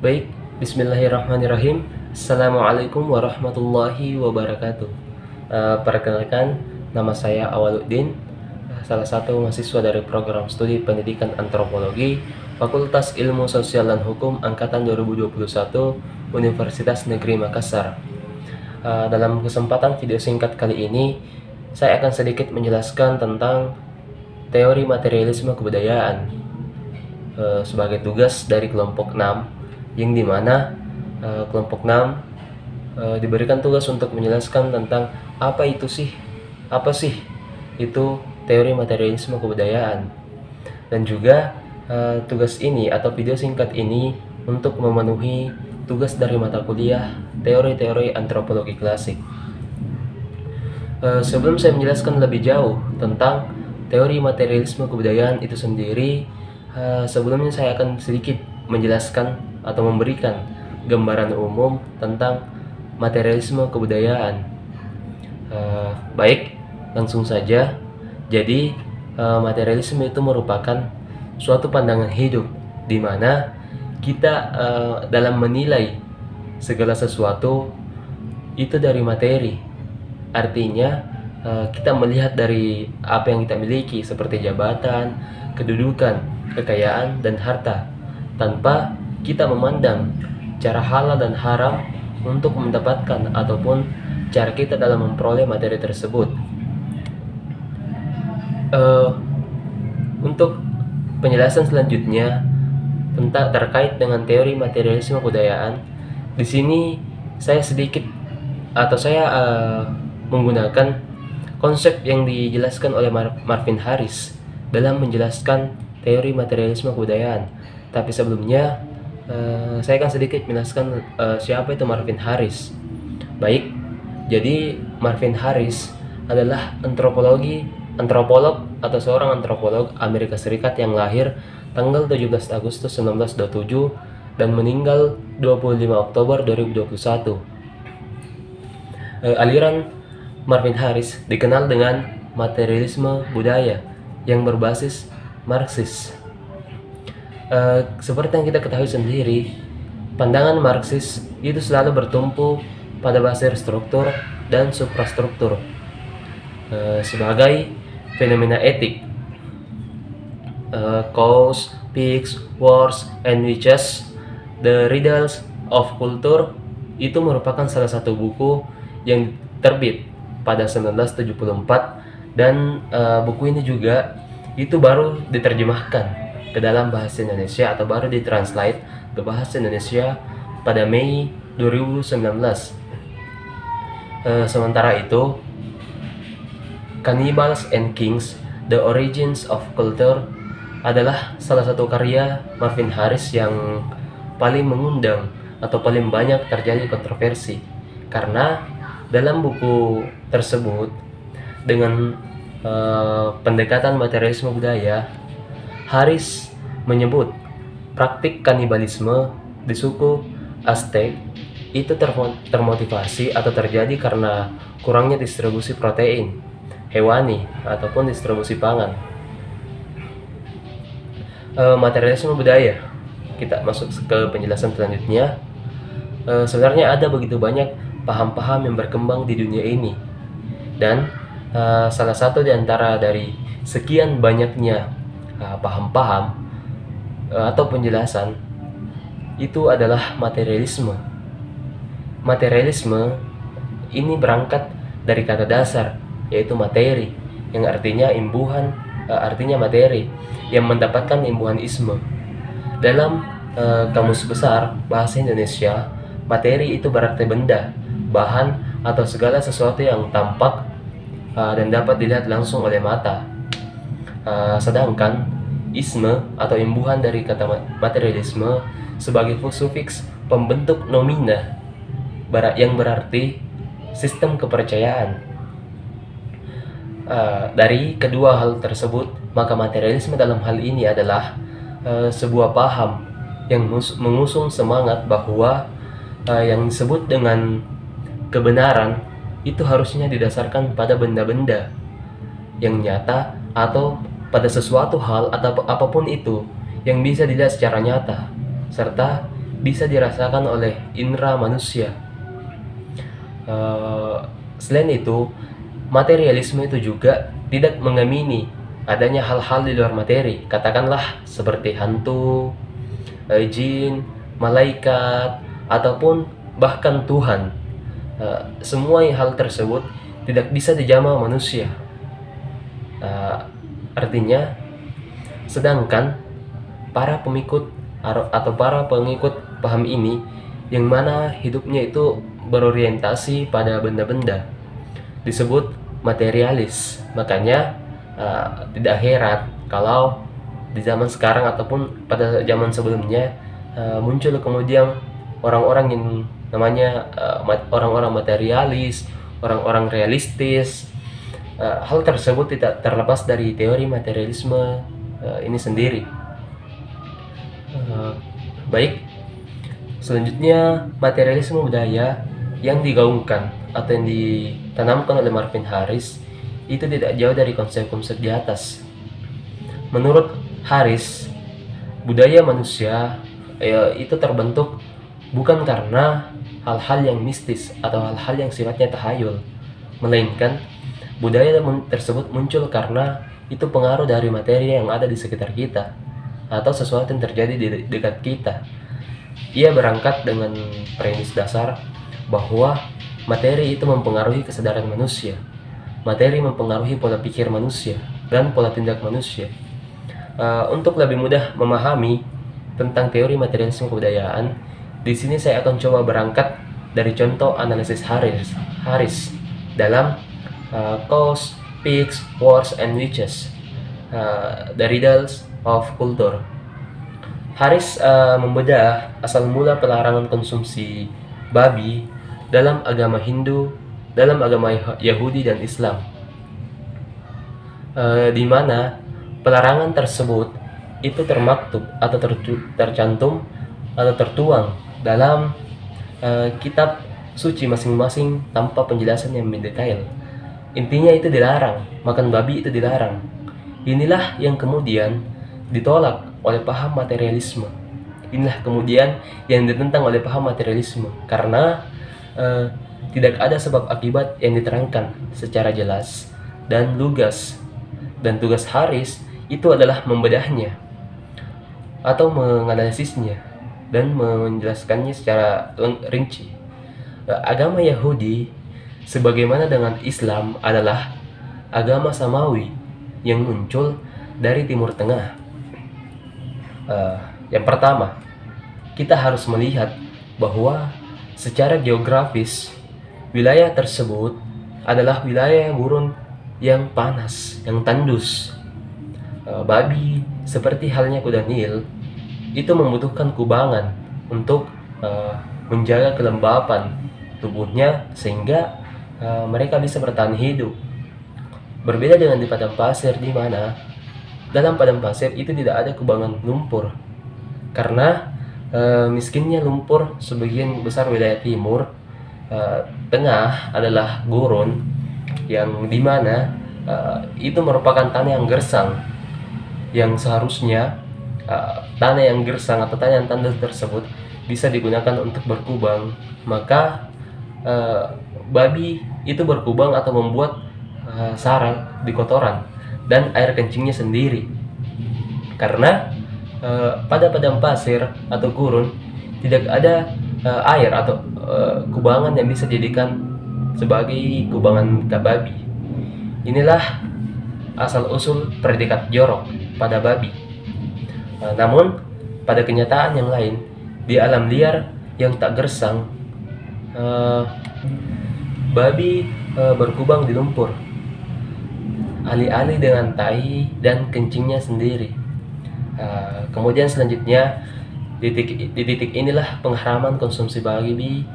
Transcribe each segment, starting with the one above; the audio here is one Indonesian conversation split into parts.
Baik, bismillahirrahmanirrahim. Assalamualaikum warahmatullahi wabarakatuh. Perkenalkan, nama saya Awaluddin, salah satu mahasiswa dari program studi pendidikan antropologi Fakultas Ilmu Sosial dan Hukum Angkatan 2021 Universitas Negeri Makassar. Dalam kesempatan video singkat kali ini, saya akan sedikit menjelaskan tentang teori materialisme kebudayaan sebagai tugas dari kelompok 6, yang dimana kelompok 6 diberikan tugas untuk menjelaskan tentang apa sih itu teori materialisme kebudayaan, dan juga tugas ini atau video singkat ini untuk memenuhi tugas dari mata kuliah teori-teori antropologi klasik. Sebelum saya menjelaskan lebih jauh tentang teori materialisme kebudayaan itu sendiri, sebelumnya saya akan sedikit menjelaskan atau memberikan gambaran umum tentang materialisme kebudayaan. Baik, langsung saja. Jadi, materialisme itu merupakan suatu pandangan hidup di mana kita dalam menilai segala sesuatu itu dari materi. Artinya, kita melihat dari apa yang kita miliki seperti jabatan, kedudukan, kekayaan, dan harta, tanpa kita memandang cara halal dan haram untuk mendapatkan ataupun cara kita dalam memperoleh materi tersebut. Untuk penjelasan selanjutnya tentang terkait dengan teori materialisme kebudayaan, di sini saya menggunakan konsep yang dijelaskan oleh Marvin Harris dalam menjelaskan teori materialisme kebudayaan. Tapi sebelumnya, saya akan sedikit menjelaskan siapa itu Marvin Harris. Baik, jadi Marvin Harris adalah antropolog atau seorang antropolog Amerika Serikat yang lahir tanggal 17 Agustus 1927 dan meninggal 25 Oktober 2021. Aliran Marvin Harris dikenal dengan materialisme budaya yang berbasis Marxis. Seperti yang kita ketahui sendiri, pandangan Marxis itu selalu bertumpu pada basir struktur dan suprastruktur sebagai fenomena etik. Cause, Peaks, Wars, and Witches, The Riddles of Culture itu merupakan salah satu buku yang terbit pada 1974, dan buku ini juga itu baru diterjemahkan ke dalam bahasa Indonesia atau baru ditranslate ke bahasa Indonesia pada Mei 2019. Sementara itu, Cannibals and Kings: The Origins of Culture adalah salah satu karya Marvin Harris yang paling mengundang atau paling banyak terjadi kontroversi, karena dalam buku tersebut dengan pendekatan materialisme budaya, Harris menyebut praktik kanibalisme di suku Aztec itu termotivasi atau terjadi karena kurangnya distribusi protein hewani ataupun distribusi pangan. Materialisme budaya, kita masuk ke penjelasan selanjutnya. Sebenarnya ada begitu banyak paham-paham yang berkembang di dunia ini, dan salah satu di antara dari sekian banyaknya paham-paham atau penjelasan itu adalah materialisme. Materialisme ini berangkat dari kata dasar, yaitu materi, yang artinya imbuhan, artinya materi yang mendapatkan imbuhan isme. Dalam Kamus Besar Bahasa Indonesia, materi itu berarti benda, bahan, atau segala sesuatu yang tampak dan dapat dilihat langsung oleh mata. Sedangkan isme atau imbuhan dari kata materialisme sebagai sufiks pembentuk nomina yang berarti sistem kepercayaan. Dari kedua hal tersebut, maka materialisme dalam hal ini adalah sebuah paham yang mengusung semangat bahwa yang disebut dengan kebenaran itu harusnya didasarkan pada benda-benda yang nyata atau pada sesuatu hal atau apapun itu yang bisa dilihat secara nyata, serta bisa dirasakan oleh indera manusia. Selain itu, materialisme itu juga tidak mengamini adanya hal-hal di luar materi, katakanlah seperti hantu, jin, malaikat, ataupun bahkan Tuhan. Semua hal tersebut tidak bisa dijamah manusia. Artinya, sedangkan para pengikut atau para pengikut paham ini yang mana hidupnya itu berorientasi pada benda-benda disebut materialis. Makanya tidak heran kalau di zaman sekarang ataupun pada zaman sebelumnya muncul kemudian orang-orang yang namanya orang-orang materialis, orang-orang realistis. Hal tersebut tidak terlepas dari teori materialisme ini sendiri. Baik, selanjutnya materialisme budaya yang digaungkan atau yang ditanamkan oleh Marvin Harris itu tidak jauh dari konsep-konsep di atas. Menurut Harris, budaya manusia itu terbentuk bukan karena hal-hal yang mistis atau hal-hal yang sifatnya tahayul, melainkan budaya tersebut muncul karena itu pengaruh dari materi yang ada di sekitar kita atau sesuatu yang terjadi di dekat kita. Ia berangkat dengan premis dasar bahwa materi itu mempengaruhi kesadaran manusia. Materi mempengaruhi pola pikir manusia dan pola tindak manusia. Untuk lebih mudah memahami tentang teori materialisme kebudayaan, di sini saya akan coba berangkat dari contoh analisis Harris dalam Cause, Pigs, Wars, and Witches, The Riddles of Culture. Harris membedah asal mula pelarangan konsumsi babi dalam agama Hindu, dalam agama Yahudi dan Islam, di mana pelarangan tersebut itu termaktub atau tercantum atau tertuang dalam kitab suci masing-masing tanpa penjelasan yang mendetail. Intinya itu dilarang, makan babi itu dilarang. Inilah yang kemudian ditolak oleh paham materialisme. Inilah kemudian yang ditentang oleh paham materialisme karena tidak ada sebab akibat yang diterangkan secara jelas dan lugas. Dan tugas Harris itu adalah membedahnya atau menganalisisnya dan menjelaskannya secara rinci. Agama Yahudi sebagaimana dengan Islam adalah agama samawi yang muncul dari Timur Tengah. Yang pertama, kita harus melihat bahwa secara geografis wilayah tersebut adalah wilayah gurun yang panas, yang tandus. Babi seperti halnya kuda Nil itu membutuhkan kubangan untuk menjaga kelembapan tubuhnya sehingga mereka bisa bertahan hidup. Berbeda dengan di padang pasir, di mana dalam padang pasir itu tidak ada kubangan lumpur karena miskinnya lumpur sebagian besar wilayah timur. Tengah adalah gurun yang dimana itu merupakan tanah yang gersang, yang seharusnya tanah yang gersang atau tanah yang tandus tersebut bisa digunakan untuk berkubang. Maka babi itu berkubang atau membuat sarang di kotoran dan air kencingnya sendiri karena pada padang pasir atau gurun tidak ada air atau kubangan yang bisa dijadikan sebagai kubangan babi. Inilah asal usul predikat jorok pada babi. Namun pada kenyataan yang lain, di alam liar yang tak gersang, babi berkubang di lumpur, alih-alih dengan tai dan kencingnya sendiri. Kemudian selanjutnya di titik inilah pengharaman konsumsi babi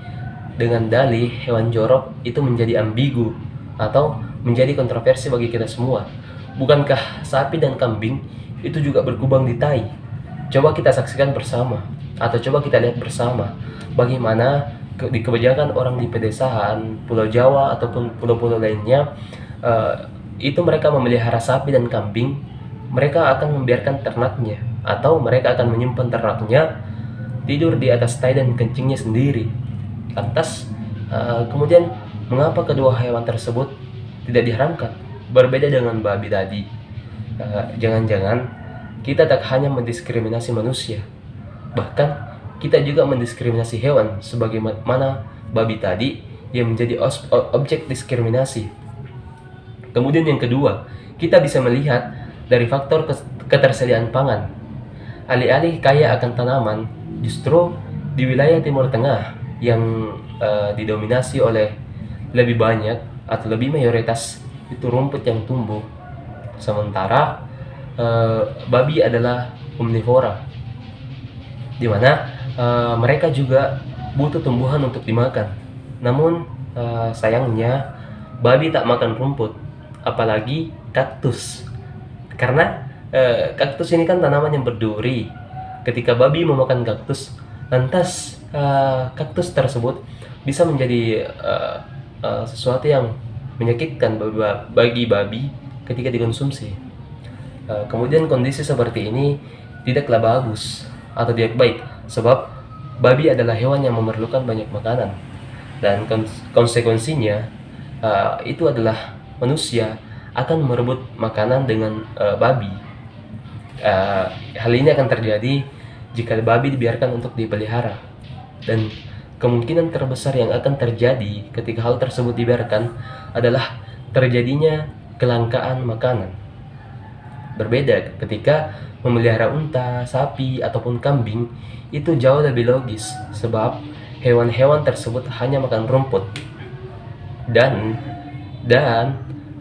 dengan dalih hewan jorok itu menjadi ambigu atau menjadi kontroversi bagi kita semua. Bukankah sapi dan kambing itu juga berkubang di tai? Coba kita saksikan bersama atau coba kita lihat bersama bagaimana di kebanyakan orang di pedesaan Pulau Jawa ataupun pulau-pulau lainnya itu mereka memelihara sapi dan kambing. Mereka akan membiarkan ternaknya atau mereka akan menyimpan ternaknya tidur di atas tai dan kencingnya sendiri. Lantas, kemudian mengapa kedua hewan tersebut tidak diharamkan? Berbeda dengan babi tadi. Jangan-jangan kita tak hanya mendiskriminasi manusia, bahkan kita juga mendiskriminasi hewan sebagaimana babi tadi yang menjadi objek diskriminasi. Kemudian yang kedua, kita bisa melihat dari faktor ketersediaan pangan. Alih-alih kaya akan tanaman, justru di wilayah Timur Tengah yang didominasi oleh lebih banyak atau lebih mayoritas itu rumput yang tumbuh. Sementara babi adalah omnivora, di mana mereka juga butuh tumbuhan untuk dimakan. Namun sayangnya babi tak makan rumput, apalagi kaktus. Karena kaktus ini kan tanaman yang berduri. Ketika babi memakan kaktus, lantas kaktus tersebut bisa menjadi sesuatu yang menyakitkan bagi babi ketika dikonsumsi. Kemudian kondisi seperti ini tidaklah bagus atau tidak baik, sebab babi adalah hewan yang memerlukan banyak makanan, dan konsekuensinya itu adalah manusia akan merebut makanan dengan babi. Hal ini akan terjadi jika babi dibiarkan untuk dipelihara, dan kemungkinan terbesar yang akan terjadi ketika hal tersebut dibiarkan adalah terjadinya kelangkaan makanan. Berbeda ketika memelihara unta, sapi, ataupun kambing, itu jauh lebih logis, sebab hewan-hewan tersebut hanya makan rumput. Dan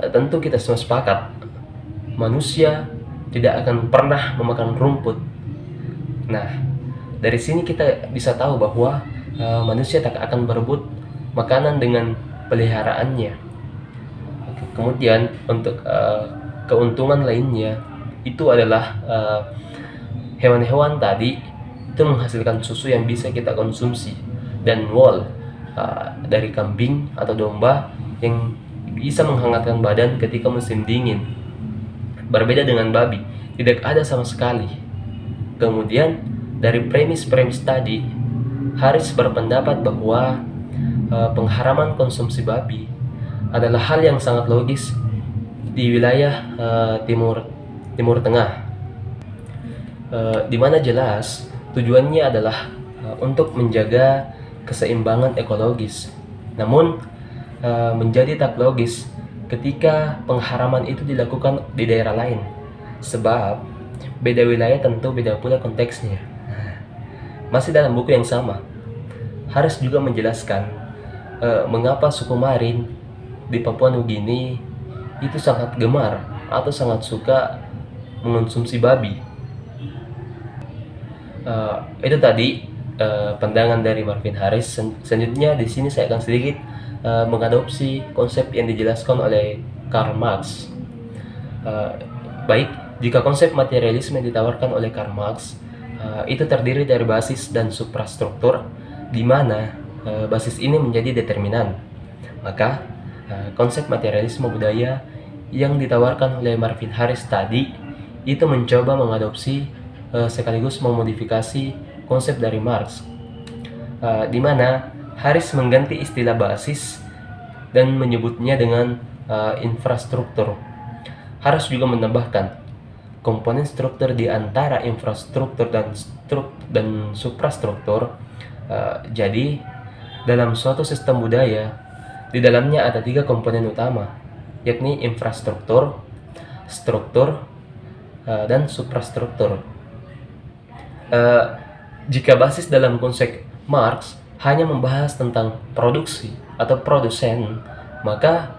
tentu kita semua sepakat, manusia tidak akan pernah memakan rumput. Nah, dari sini kita bisa tahu bahwa manusia tak akan berebut makanan dengan peliharaannya. Kemudian untuk keuntungan lainnya itu adalah hewan-hewan tadi itu menghasilkan susu yang bisa kita konsumsi, dan wool dari kambing atau domba yang bisa menghangatkan badan ketika musim dingin. Berbeda dengan babi, tidak ada sama sekali. Kemudian dari premis-premis tadi, Haris berpendapat bahwa pengharaman konsumsi babi adalah hal yang sangat logis di wilayah Timur Tengah, di mana jelas tujuannya adalah untuk menjaga keseimbangan ekologis. Namun menjadi tak logis ketika pengharaman itu dilakukan di daerah lain, sebab beda wilayah tentu beda pula konteksnya. Masih dalam buku yang sama, Haris juga menjelaskan mengapa suku Marin di Papua Nugini itu sangat gemar atau sangat suka mengonsumsi babi. Itu tadi pandangan dari Marvin Harris. Selanjutnya di sini saya akan sedikit mengadopsi konsep yang dijelaskan oleh Karl Marx. Baik, jika konsep materialisme yang ditawarkan oleh Karl Marx itu terdiri dari basis dan suprastruktur, di mana basis ini menjadi determinan, maka konsep materialisme budaya yang ditawarkan oleh Marvin Harris tadi itu mencoba mengadopsi sekaligus memodifikasi konsep dari Marx, di mana Harris mengganti istilah basis dan menyebutnya dengan infrastruktur. Harris juga menambahkan komponen struktur di antara infrastruktur dan suprastruktur. Jadi dalam suatu sistem budaya, di dalamnya ada 3 komponen utama, yakni infrastruktur, struktur, dan suprastruktur. Jika basis dalam konsep Marx hanya membahas tentang produksi atau produsen, maka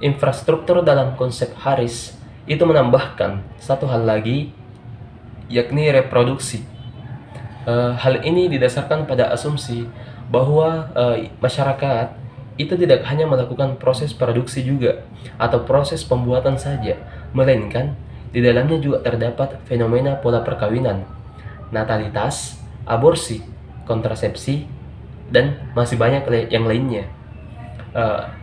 infrastruktur dalam konsep Harris itu menambahkan satu hal lagi, yakni reproduksi. Hal ini didasarkan pada asumsi bahwa masyarakat itu tidak hanya melakukan proses produksi juga atau proses pembuatan saja, melainkan di dalamnya juga terdapat fenomena pola perkawinan, natalitas, aborsi, kontrasepsi, dan masih banyak yang lainnya.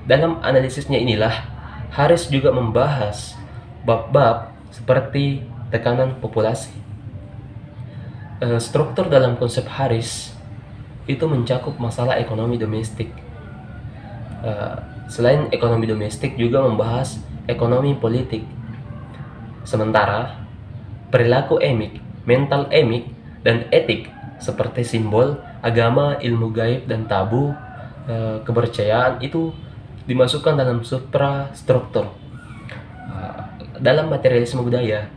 Dalam analisisnya inilah Harris juga membahas bab-bab seperti tekanan populasi. Struktur dalam konsep Harris itu mencakup masalah ekonomi domestik. Selain ekonomi domestik juga membahas ekonomi politik. Sementara perilaku emik, mental emik, dan etik seperti simbol, agama, ilmu gaib, dan tabu, kepercayaan itu dimasukkan dalam suprastruktur. Dalam materialisme budaya,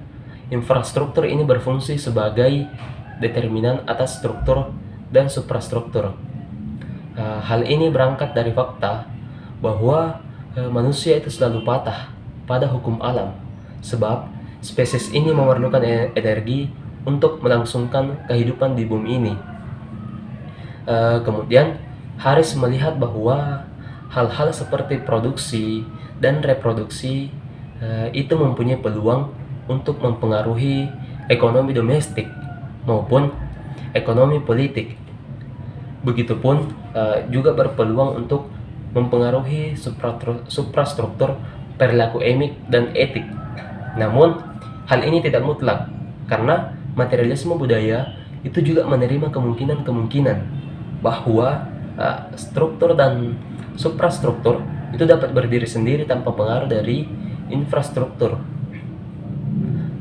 infrastruktur ini berfungsi sebagai determinan atas struktur dan suprastruktur. Hal ini berangkat dari fakta bahwa manusia itu selalu patah pada hukum alam, sebab spesies ini memerlukan energi untuk melangsungkan kehidupan di bumi ini. Kemudian Harris melihat bahwa hal-hal seperti produksi dan reproduksi itu mempunyai peluang untuk mempengaruhi ekonomi domestik maupun ekonomi politik. Begitupun juga berpeluang untuk mempengaruhi suprastruktur perilaku emik dan etik. Namun, hal ini tidak mutlak, karena materialisme budaya itu juga menerima kemungkinan-kemungkinan bahwa struktur dan suprastruktur itu dapat berdiri sendiri tanpa pengaruh dari infrastruktur.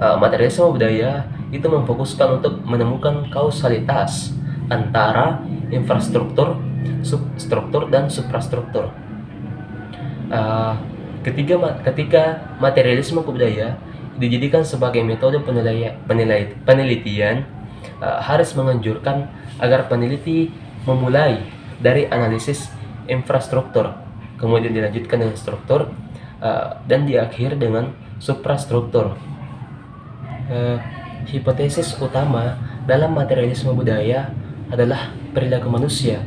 Materialisme budaya itu memfokuskan untuk menemukan kausalitas antara infrastruktur, substruktur, dan suprastruktur. Ketika materialisme budaya dijadikan sebagai metode penelitian, Harris menganjurkan agar peneliti memulai dari analisis infrastruktur, kemudian dilanjutkan dengan struktur, dan diakhiri dengan suprastruktur. Hipotesis utama dalam materialisme budaya adalah perilaku manusia,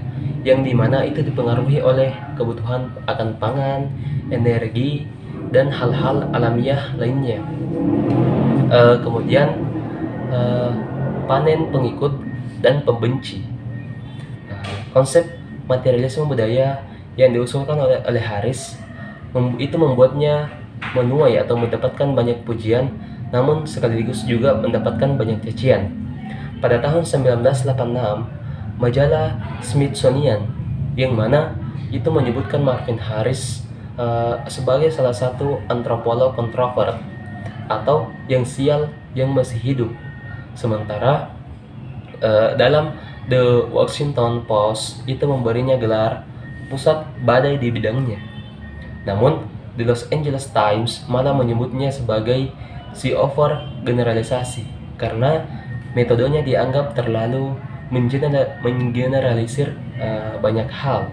yang dimana itu dipengaruhi oleh kebutuhan akan pangan, energi, dan hal-hal alamiah lainnya. Kemudian panen pengikut dan pembenci. Konsep materialisme budaya yang diusulkan oleh Harris itu membuatnya menuai atau mendapatkan banyak pujian, namun sekaligus juga mendapatkan banyak cacian. Pada tahun 1986, majalah Smithsonian yang mana itu menyebutkan Marvin Harris sebagai salah satu antropolog kontrovert atau yang sial yang masih hidup. Sementara dalam The Washington Post itu memberinya gelar pusat badai di bidangnya. Namun The Los Angeles Times malah menyebutnya sebagai si over generalisasi karena metodenya dianggap terlalu menggeneralisir banyak hal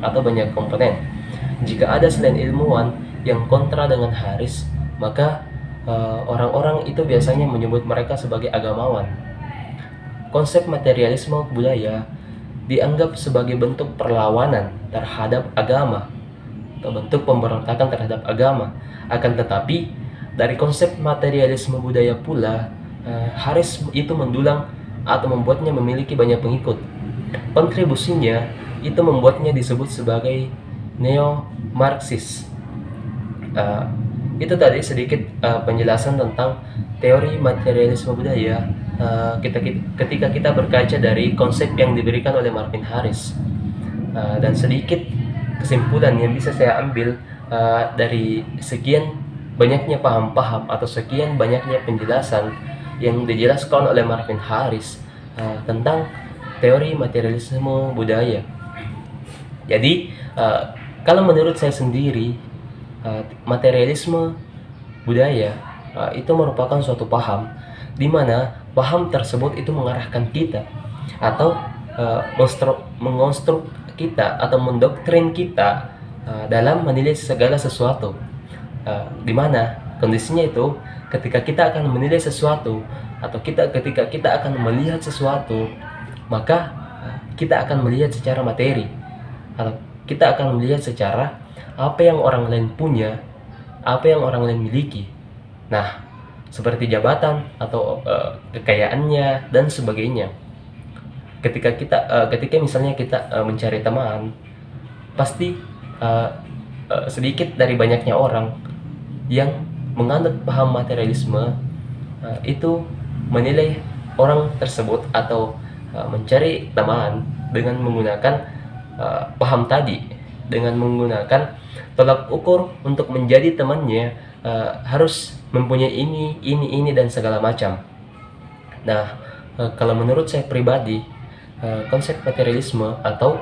atau banyak komponen. Jika ada selain ilmuwan yang kontra dengan Harris, maka orang-orang itu biasanya menyebut mereka sebagai agamawan. Konsep materialisme budaya dianggap sebagai bentuk perlawanan terhadap agama atau bentuk pemberontakan terhadap agama. Akan tetapi dari konsep materialisme budaya pula, Harris itu mendulang atau membuatnya memiliki banyak pengikut. Kontribusinya itu membuatnya disebut sebagai neo-Marxis. Itu tadi sedikit penjelasan tentang teori materialisme budaya ketika kita berkaca dari konsep yang diberikan oleh Marvin Harris. Dan sedikit kesimpulan yang bisa saya ambil dari sekian banyaknya paham-paham atau sekian banyaknya penjelasan yang dijelaskan oleh Marvin Harris tentang teori materialisme budaya. Jadi kalau menurut saya sendiri, materialisme budaya itu merupakan suatu paham di mana paham tersebut itu mengarahkan kita atau mengonstruk kita atau mendoktrin kita dalam menilai segala sesuatu. Di mana kondisinya itu ketika kita akan menilai sesuatu atau ketika kita akan melihat sesuatu, maka kita akan melihat secara materi atau kita akan melihat secara apa yang orang lain punya, apa yang orang lain miliki. Nah, seperti jabatan atau kekayaannya dan sebagainya. Ketika misalnya kita mencari teman, pasti sedikit dari banyaknya orang yang menganut paham materialisme itu menilai orang tersebut atau mencari teman dengan menggunakan paham tadi, dengan menggunakan tolak ukur untuk menjadi temannya harus mempunyai ini dan segala macam. Nah, kalau menurut saya pribadi, konsep materialisme atau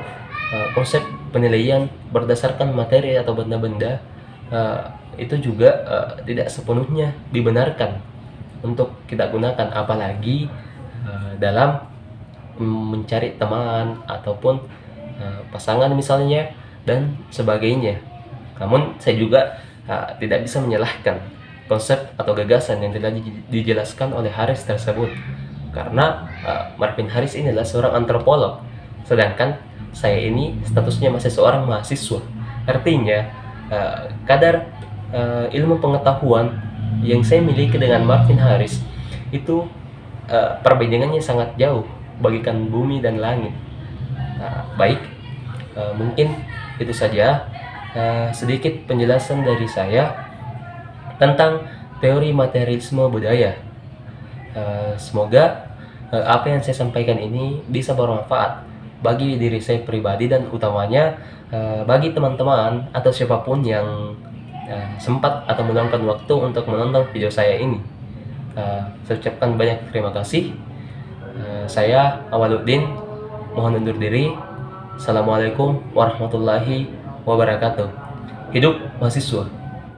konsep penilaian berdasarkan materi atau benda-benda itu juga tidak sepenuhnya dibenarkan untuk kita gunakan, apalagi dalam mencari teman ataupun pasangan misalnya dan sebagainya. Namun saya juga tidak bisa menyalahkan konsep atau gagasan yang telah dijelaskan oleh Harris tersebut, karena Marvin Harris ini adalah seorang antropolog, sedangkan saya ini statusnya masih seorang mahasiswa. Artinya kadar ilmu pengetahuan yang saya miliki dengan Marvin Harris itu perbandingannya sangat jauh, bagikan bumi dan langit. Baik, mungkin itu saja sedikit penjelasan dari saya tentang teori materialisme budaya. Semoga apa yang saya sampaikan ini bisa bermanfaat bagi diri saya pribadi dan utamanya bagi teman-teman atau siapapun yang sempat atau meluangkan waktu untuk menonton video saya ini. Saya ucapkan banyak terima kasih. Saya Awaluddin, mohon undur diri. Assalamualaikum warahmatullahi wabarakatuh. Hidup mahasiswa.